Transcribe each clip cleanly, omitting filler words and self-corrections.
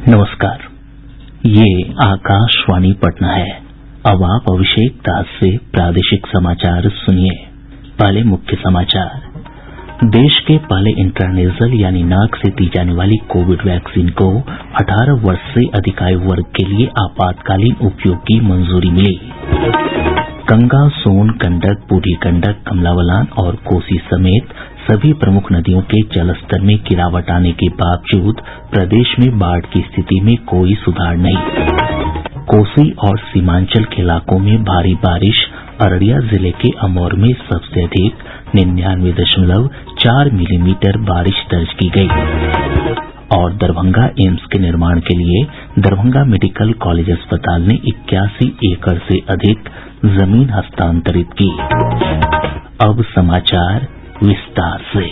नमस्कार, ये आकाशवाणी पटना है। अब आप अभिषेक दास से प्रादेशिक समाचार सुनिए। पहले मुख्य समाचार। देश के पहले इंट्रानेजल यानी नाक से दी जाने वाली कोविड वैक्सीन को 18 वर्ष से अधिक आयु वर्ग के लिए आपातकालीन उपयोग की मंजूरी मिली। गंगा, सोन, गंडक, बूढ़ी गंडक, कमला बलान और कोसी समेत सभी प्रमुख नदियों के जलस्तर में गिरावट आने के बावजूद प्रदेश में बाढ़ की स्थिति में कोई सुधार नहीं। कोसी और सीमांचल के इलाकों में भारी बारिश। अररिया जिले के अमौर में सबसे अधिक 99.4 मिलीमीटर बारिश दर्ज की गयी। और दरभंगा एम्स के निर्माण के लिए दरभंगा मेडिकल कॉलेज अस्पताल ने 81 एकड़ से अधिक जमीन हस्तांतरित की। अब समाचार विस्तार से।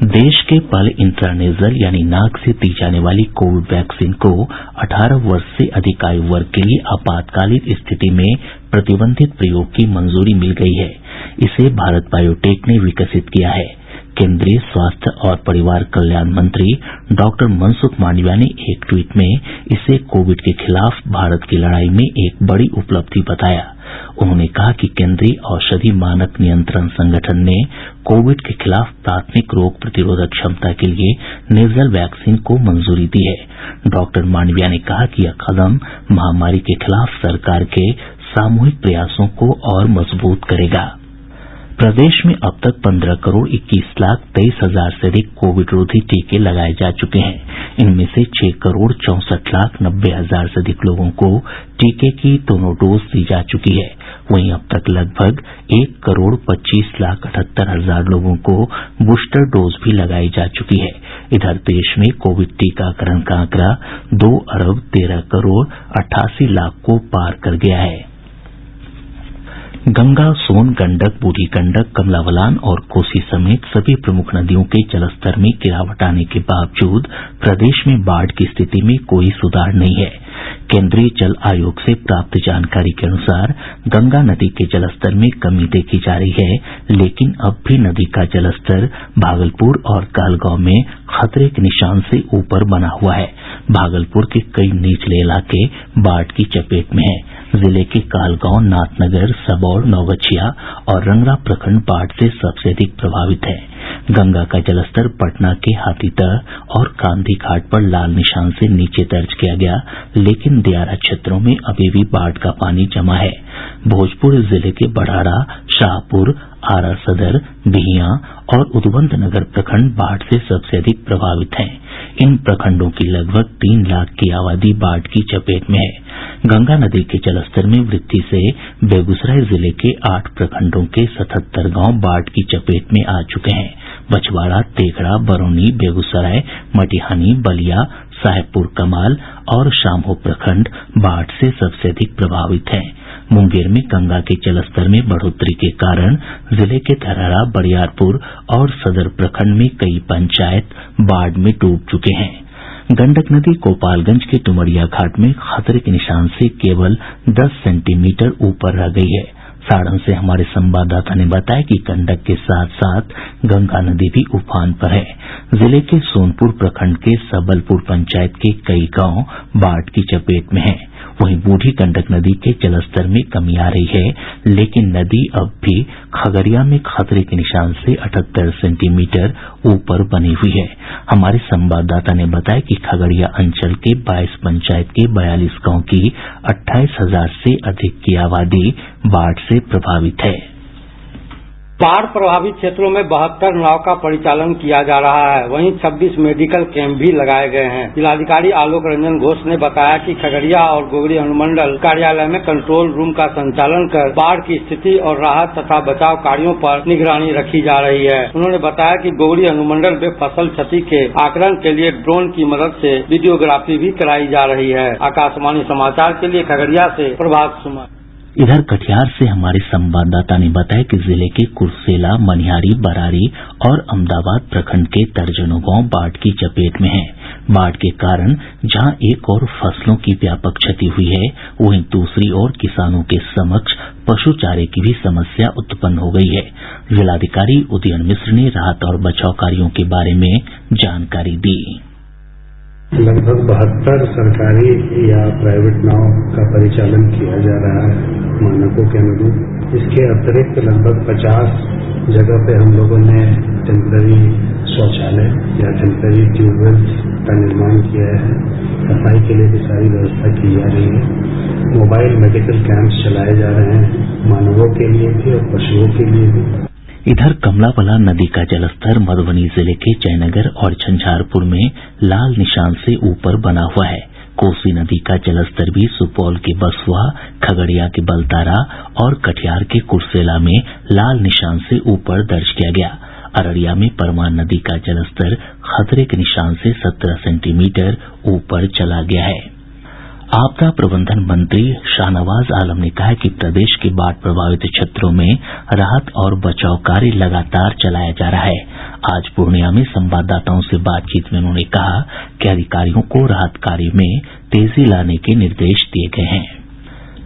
देश के पहले इंट्रानेजल यानी नाक से दी जाने वाली कोविड वैक्सीन को 18 वर्ष से अधिक आयु वर्ग के लिए आपातकालीन स्थिति में प्रतिबंधित प्रयोग की मंजूरी मिल गई है। इसे भारत बायोटेक ने विकसित किया है। केंद्रीय स्वास्थ्य और परिवार कल्याण मंत्री डॉक्टर मनसुख मांडविया ने एक ट्वीट में इसे कोविड के खिलाफ भारत की लड़ाई में एक बड़ी उपलब्धि बताया। उन्होंने कहा कि केंद्रीय औषधि मानक नियंत्रण संगठन ने कोविड के खिलाफ प्राथमिक रोग प्रतिरोधक क्षमता के लिए नेजल वैक्सीन को मंजूरी दी है। डॉक्टर मांडविया ने कहा कि यह कदम महामारी के खिलाफ सरकार के सामूहिक प्रयासों को और मजबूत करेगा। प्रदेश में अब तक 15 करोड़ 21 लाख 23 हजार से अधिक कोविड रोधी टीके लगाए जा चुके हैं। इनमें से 6 करोड़ 64 लाख 90 हजार से अधिक लोगों को टीके की दोनों डोज दी जा चुकी है। वहीं अब तक लगभग 1 करोड़ 25 लाख 78 हजार लोगों को बूस्टर डोज भी लगाई जा चुकी है। इधर देश में कोविड टीकाकरण का आंकड़ा 2 अरब 13 करोड़ 88 लाख को पार कर गया है। गंगा, सोन, गंडक, बूढ़ी गंडक, कमला बलान और कोसी समेत सभी प्रमुख नदियों के जलस्तर में गिरावट आने के बावजूद प्रदेश में बाढ़ की स्थिति में कोई सुधार नहीं है। केंद्रीय जल आयोग से प्राप्त जानकारी के अनुसार गंगा नदी के जलस्तर में कमी देखी जा रही है, लेकिन अब भी नदी का जलस्तर भागलपुर और कहलगांव में खतरे के निशान से ऊपर बना हुआ है। भागलपुर के कई निचले इलाके बाढ़ की चपेट में हैं। जिले के कहलगांव, नाथनगर, सबौर, नवगछिया और रंगरा प्रखंड बाढ़ से सबसे अधिक प्रभावित है। गंगा का जलस्तर पटना के हाथीदह और गांधी घाट पर लाल निशान से नीचे दर्ज किया गया, लेकिन दियारा क्षेत्रों में अभी भी बाढ़ का पानी जमा है। भोजपुर जिले के बढ़ाड़ा, शाहपुर, आरा सदर, बिहियां और उदवंत नगर प्रखंड बाढ़ से सबसे अधिक प्रभावित हैं। इन प्रखंडों की लगभग 3 लाख की आबादी बाढ़ की चपेट में है। गंगा नदी के जलस्तर में वृद्धि से बेगूसराय जिले के 8 प्रखंडों के 77 गांव बाढ़ की चपेट में आ चुके हैं। बछवाड़ा, तेघड़ा, बरौनी, बेगूसराय, मटिहानी, बलिया, साहेबपुर कमाल और शामहो प्रखंड बाढ़ से सबसे अधिक प्रभावित हैं। मुंगेर में गंगा के जलस्तर में बढ़ोतरी के कारण जिले के धरहरा, बरियारपुर और सदर प्रखंड में कई पंचायत बाढ़ में डूब चुके हैं। गंडक नदी गोपालगंज के डुमरिया घाट में खतरे के निशान से केवल 10 सेंटीमीटर ऊपर रह गई है। सारण से हमारे संवाददाता ने बताया कि गंडक के साथ साथ गंगा नदी भी उफान पर है। जिले के सोनपुर प्रखंड के सबलपुर पंचायत के कई गांव बाढ़ की चपेट में हैं। वहीं बूढ़ी गंडक नदी के जलस्तर में कमी आ रही है, लेकिन नदी अब भी खगड़िया में खतरे के निशान से 78 सेंटीमीटर ऊपर बनी हुई है। हमारे संवाददाता ने बताया कि खगड़िया अंचल के 22 पंचायत के 42 गांव की 28 हजार से अधिक की आबादी बाढ़ से प्रभावित है। बाढ़ प्रभावित क्षेत्रों में 72 नाव का परिचालन किया जा रहा है। वहीं 26 मेडिकल कैंप भी लगाए गए हैं। जिलाधिकारी आलोक रंजन घोष ने बताया कि खगड़िया और गोगरी अनुमंडल कार्यालय में कंट्रोल रूम का संचालन कर बाढ़ की स्थिति और राहत तथा बचाव कार्यों पर निगरानी रखी जा रही है। उन्होंने बताया कि गोगरी अनुमंडल में फसल क्षति के आकलन के लिए ड्रोन की मदद से वीडियोग्राफी भी कराई जा रही है। आकाशवाणी समाचार के लिए खगड़िया से प्रभात सुमन। इधर कटिहार से हमारे संवाददाता ने बताया कि जिले के कुर्सेला, मनिहारी, बरारी और अमदाबाद प्रखंड के दर्जनों गांव बाढ़ की चपेट में हैं। बाढ़ के कारण जहां एक ओर फसलों की व्यापक क्षति हुई है, वहीं दूसरी ओर किसानों के समक्ष पशु चारे की भी समस्या उत्पन्न हो गई है। जिलाधिकारी उदयन मिश्र ने राहत और बचाव कार्यों के बारे में जानकारी दी। लगभग 72 सरकारी या प्राइवेट नाव का परिचालन किया जा रहा है मानकों के अनुरूप। इसके अतिरिक्त लगभग 50 जगह पे हम लोगों ने टेम्पररी शौचालय या टेम्पररी ट्यूबवेल्स का निर्माण किया है। सफाई के लिए भी सारी व्यवस्था की जा रही है। मोबाइल मेडिकल कैंप्स चलाए जा रहे हैं, मानवों के लिए भी और पशुओं के लिए भी। इधर कमला बलान नदी का जलस्तर मधुबनी जिले के जयनगर और झंझारपुर में लाल निशान से ऊपर बना हुआ है। कोसी नदी का जलस्तर भी सुपौल के बसुआ, खगड़िया के बलतारा और कटिहार के कुर्सेला में लाल निशान से ऊपर दर्ज किया गया। अररिया में परमान नदी का जलस्तर खतरे के निशान से 17 सेंटीमीटर ऊपर चला गया है। आपदा प्रबंधन मंत्री शाहनवाज आलम ने कहा है कि प्रदेश के बाढ़ प्रभावित क्षेत्रों में राहत और बचाव कार्य लगातार चलाया जा रहा है। आज पूर्णिया में संवाददाताओं से बातचीत में उन्होंने कहा कि अधिकारियों को राहत कार्य में तेजी लाने के निर्देश दिए गए हैं।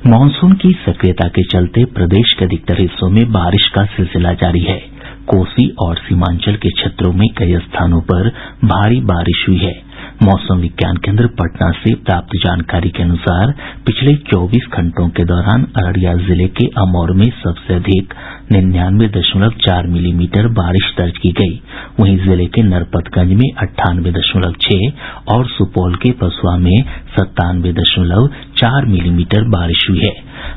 मानसून की सक्रियता के चलते प्रदेश के अधिकतर हिस्सों में बारिश का सिलसिला जारी है। कोसी और सीमांचल के क्षेत्रों में कई स्थानों पर भारी बारिश हुई है। मौसम विज्ञान केंद्र पटना से प्राप्त जानकारी के अनुसार पिछले 24 घंटों के दौरान अररिया जिले के अमौर में सबसे अधिक 99.4 मिलीमीटर बारिश दर्ज की गई। वहीं जिले के नरपतगंज में 98.6 और सुपौल के बसुआ में 97.4 मिलीमीटर बारिश हुई है।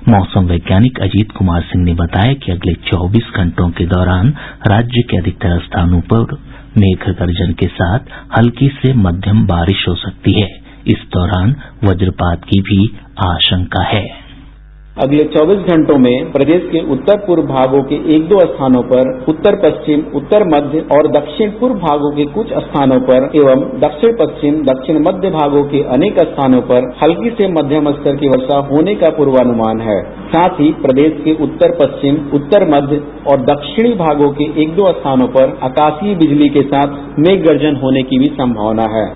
मौसम वैज्ञानिक अजीत कुमार सिंह ने बताया कि अगले 24 घंटों के दौरान राज्य के अधिकतर स्थानों पर मेघ गर्जन के साथ हल्की से मध्यम बारिश हो सकती है। इस दौरान वज्रपात की भी आशंका है। अगले 24 घंटों में प्रदेश के उत्तर पूर्व भागों के 1-2 स्थानों पर, उत्तर पश्चिम, उत्तर मध्य और दक्षिण पूर्व भागों के कुछ स्थानों पर एवं दक्षिण पश्चिम, दक्षिण मध्य भागों के अनेक स्थानों पर हल्की से मध्यम स्तर की वर्षा होने का पूर्वानुमान है। साथ ही प्रदेश के उत्तर पश्चिम, उत्तर मध्य और दक्षिणी भागों के 1-2 स्थानों पर आकाशीय बिजली के साथ मेघ गर्जन होने की भी संभावना है।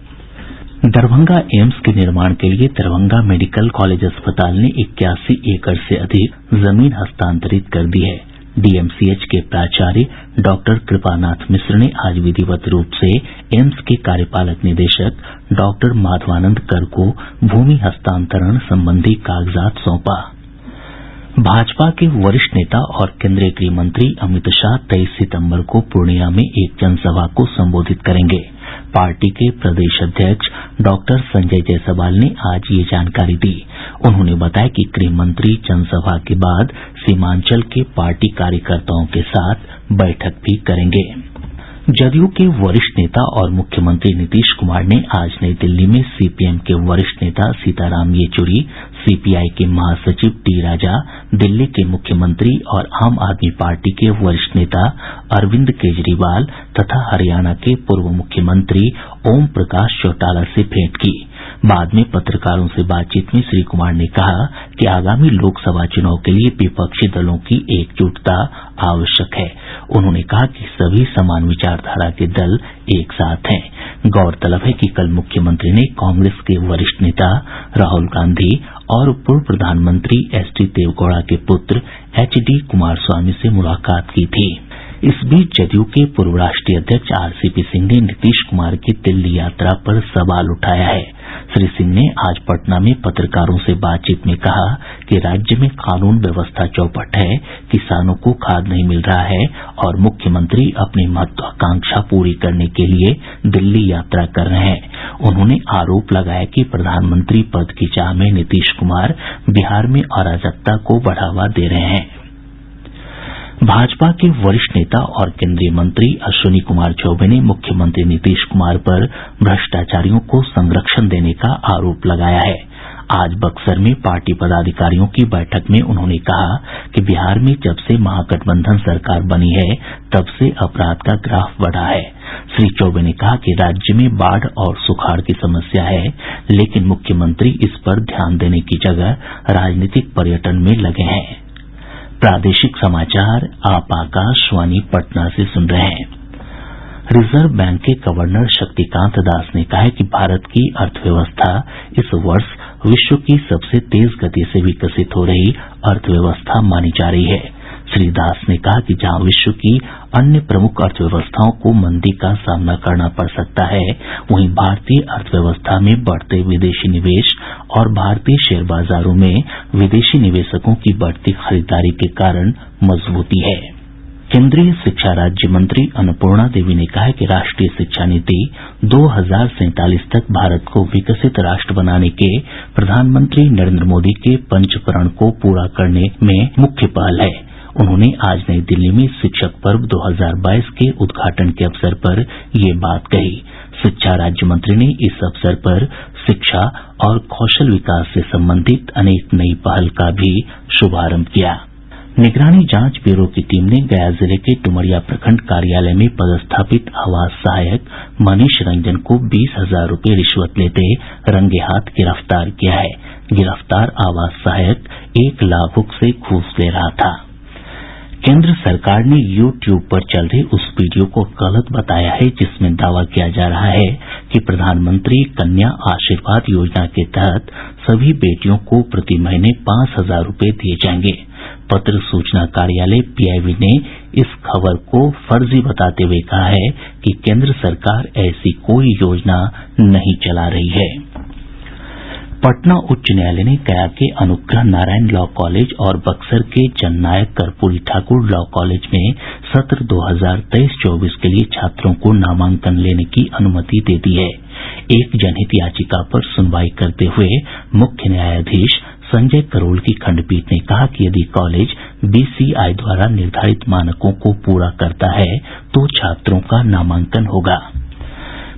दरभंगा एम्स के निर्माण के लिए दरभंगा मेडिकल कॉलेज अस्पताल ने 81 एकड़ से अधिक जमीन हस्तांतरित कर दी है। डीएमसीएच के प्राचार्य डॉक्टर कृपानाथ मिश्र ने आज विधिवत रूप से एम्स के कार्यपालक निदेशक डॉक्टर माधवानंद कर को भूमि हस्तांतरण संबंधी कागजात सौंपा। भाजपा के वरिष्ठ नेता और केंद्रीय गृह मंत्री अमित शाह 23 सितंबर को पूर्णिया में एक जनसभा को संबोधित करेंगे। पार्टी के प्रदेश अध्यक्ष डॉक्टर संजय जायसवाल ने आज ये जानकारी दी। उन्होंने बताया कि गृह मंत्री जनसभा के बाद सीमांचल के पार्टी कार्यकर्ताओं के साथ बैठक भी करेंगे। जदयू के वरिष्ठ नेता और मुख्यमंत्री नीतीश कुमार ने आज नई दिल्ली में सीपीएम के वरिष्ठ नेता सीताराम येचुरी, सीपीआई के महासचिव टी राजा, दिल्ली के मुख्यमंत्री और आम आदमी पार्टी के वरिष्ठ नेता अरविंद केजरीवाल तथा हरियाणा के पूर्व मुख्यमंत्री ओम प्रकाश चौटाला से भेंट की। बाद में पत्रकारों से बातचीत में श्री कुमार ने कहा कि आगामी लोकसभा चुनाव के लिए विपक्षी दलों की एकजुटता आवश्यक है। उन्होंने कहा कि सभी समान विचारधारा के दल एक साथ हैं। गौरतलब है कि कल मुख्यमंत्री ने कांग्रेस के वरिष्ठ नेता राहुल गांधी और पूर्व प्रधानमंत्री एचडी देवगौड़ा के पुत्र एचडी कुमारस्वामी से मुलाकात की थी। इस बीच जदयू के पूर्व राष्ट्रीय अध्यक्ष आरसीपी सिंह ने नीतीश कुमार की दिल्ली यात्रा पर सवाल उठाया है। श्री सिंह ने आज पटना में पत्रकारों से बातचीत में कहा कि राज्य में कानून व्यवस्था चौपट है, किसानों को खाद नहीं मिल रहा है और मुख्यमंत्री अपनी महत्वाकांक्षा पूरी करने के लिए दिल्ली यात्रा कर रहे हैं। उन्होंने आरोप लगाया कि प्रधानमंत्री पद की चाह में नीतीश कुमार बिहार में अराजकता को बढ़ावा दे रहे हैं। भाजपा के वरिष्ठ नेता और केंद्रीय मंत्री अश्विनी कुमार चौबे ने मुख्यमंत्री नीतीश कुमार पर भ्रष्टाचारियों को संरक्षण देने का आरोप लगाया है। आज बक्सर में पार्टी पदाधिकारियों की बैठक में उन्होंने कहा कि बिहार में जब से महागठबंधन सरकार बनी है तब से अपराध का ग्राफ बढ़ा है। श्री चौबे ने कहा कि राज्य में बाढ़ और सुखाड़ की समस्या है, लेकिन मुख्यमंत्री इस पर ध्यान देने की जगह राजनीतिक पर्यटन में लगे हैं। प्रादेशिक समाचार आप आकाशवाणी पटना से सुन रहे हैं। रिजर्व बैंक के गवर्नर शक्तिकांत दास ने कहा है कि भारत की अर्थव्यवस्था इस वर्ष विश्व की सबसे तेज गति से विकसित हो रही अर्थव्यवस्था मानी जा रही है। श्री दास ने कहा कि जहां विश्व की अन्य प्रमुख अर्थव्यवस्थाओं को मंदी का सामना करना पड़ सकता है, वहीं भारतीय अर्थव्यवस्था में बढ़ते विदेशी निवेश और भारतीय शेयर बाजारों में विदेशी निवेशकों की बढ़ती खरीदारी के कारण मजबूती है। केंद्रीय शिक्षा राज्य मंत्री अन्नपूर्णा देवी ने कहा है कि राष्ट्रीय शिक्षा नीति 2047 तक भारत को विकसित राष्ट्र बनाने के प्रधानमंत्री नरेंद्र मोदी के पंचप्रण को पूरा करने में मुख्य पहल है। उन्होंने आज नई दिल्ली में शिक्षक पर्व 2022 के उद्घाटन के अवसर पर ये बात कही। शिक्षा राज्य मंत्री ने इस अवसर पर शिक्षा और कौशल विकास से संबंधित अनेक नई पहल का भी शुभारंभ किया। निगरानी जांच ब्यूरो की टीम ने गया जिले के डुमरिया प्रखंड कार्यालय में पदस्थापित आवास सहायक मनीष रंजन को 20,000 रूपये रिश्वत लेते रंगे हाथ गिरफ्तार किया है। गिरफ्तार आवास सहायक 1 लाभुक से घूस ले रहा था। केंद्र सरकार ने YouTube पर चल रहे उस वीडियो को गलत बताया है जिसमें दावा किया जा रहा है कि प्रधानमंत्री कन्या आशीर्वाद योजना के तहत सभी बेटियों को प्रति महीने 5,000 रूपये दिए जाएंगे। पत्र सूचना कार्यालय PIB ने इस खबर को फर्जी बताते हुए कहा है कि केंद्र सरकार ऐसी कोई योजना नहीं चला रही है। पटना उच्च न्यायालय ने गया के अनुग्रह नारायण लॉ कॉलेज और बक्सर के जननायक कर्पूरी ठाकुर लॉ कॉलेज में सत्र 2023-24 के लिए छात्रों को नामांकन लेने की अनुमति दे दी है। एक जनहित याचिका पर सुनवाई करते हुए मुख्य न्यायाधीश संजय करोल की खंडपीठ ने कहा कि यदि कॉलेज BCI द्वारा निर्धारित मानकों को पूरा करता है तो छात्रों का नामांकन होगा।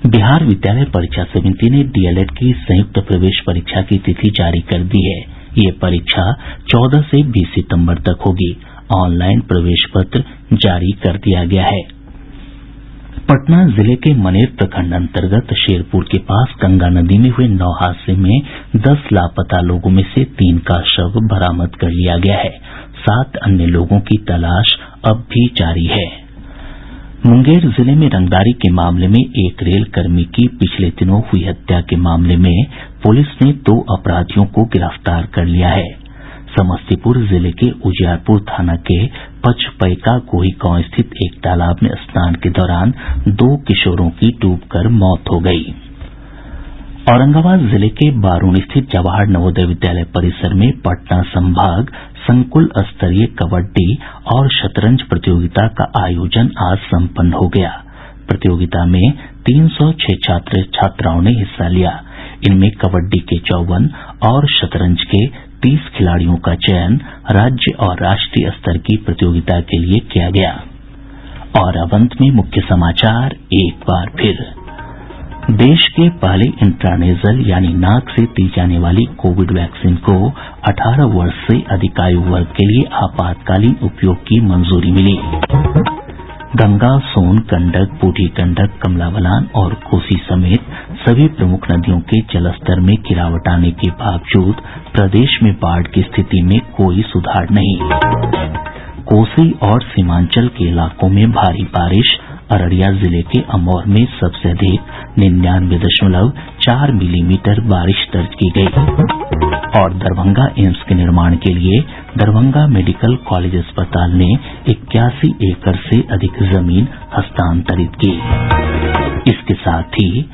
बिहार विद्यालय परीक्षा समिति ने DLED की संयुक्त प्रवेश परीक्षा की तिथि जारी कर दी है। ये परीक्षा 14 से 20 सितंबर तक होगी। ऑनलाइन प्रवेश पत्र जारी कर दिया गया है। पटना जिले के मनेर प्रखंड अंतर्गत शेरपुर के पास गंगा नदी में हुए नौ हादसे में 10 लापता लोगों में से 3 का शव बरामद कर लिया गया है। 7 अन्य लोगों की तलाश अब भी जारी है। मुंगेर जिले में रंगदारी के मामले में एक रेल कर्मी की पिछले दिनों हुई हत्या के मामले में पुलिस ने 2 अपराधियों को गिरफ्तार कर लिया है। समस्तीपुर जिले के उजियारपुर थाना के पचपैका गोही गांव स्थित एक तालाब में स्नान के दौरान 2 किशोरों की डूबकर मौत हो गई। औरंगाबाद जिले के बारूण स्थित जवाहर नवोदय विद्यालय परिसर में पटना संभाग संकुल स्तरीय कबड्डी और शतरंज प्रतियोगिता का आयोजन आज संपन्न हो गया। प्रतियोगिता में 306 छात्र छात्राओं ने हिस्सा लिया। इनमें कबड्डी के 54 और शतरंज के 30 खिलाड़ियों का चयन राज्य और राष्ट्रीय स्तर की प्रतियोगिता के लिए किया गया। और अब अंत में मुख्य समाचार एक बार फिर। देश के पहले इंट्रानेजल यानी नाक से दी जाने वाली कोविड वैक्सीन को 18 वर्ष से अधिक आयु वर्ग के लिए आपातकालीन उपयोग की मंजूरी मिली। गंगा, सोन, गंडक, बूढ़ी गंडक, कमला बलान और कोसी समेत सभी प्रमुख नदियों के जलस्तर में गिरावट आने के बावजूद प्रदेश में बाढ़ की स्थिति में कोई सुधार नहीं। कोसी और सीमांचल के इलाकों में भारी बारिश। अररिया जिले के अमौर में सबसे अधिक 99.4 मिलीमीटर बारिश दर्ज की गई। और दरभंगा एम्स के निर्माण के लिए दरभंगा मेडिकल कॉलेज अस्पताल ने 81 एकड़ से अधिक जमीन हस्तांतरित की। इसके साथ ही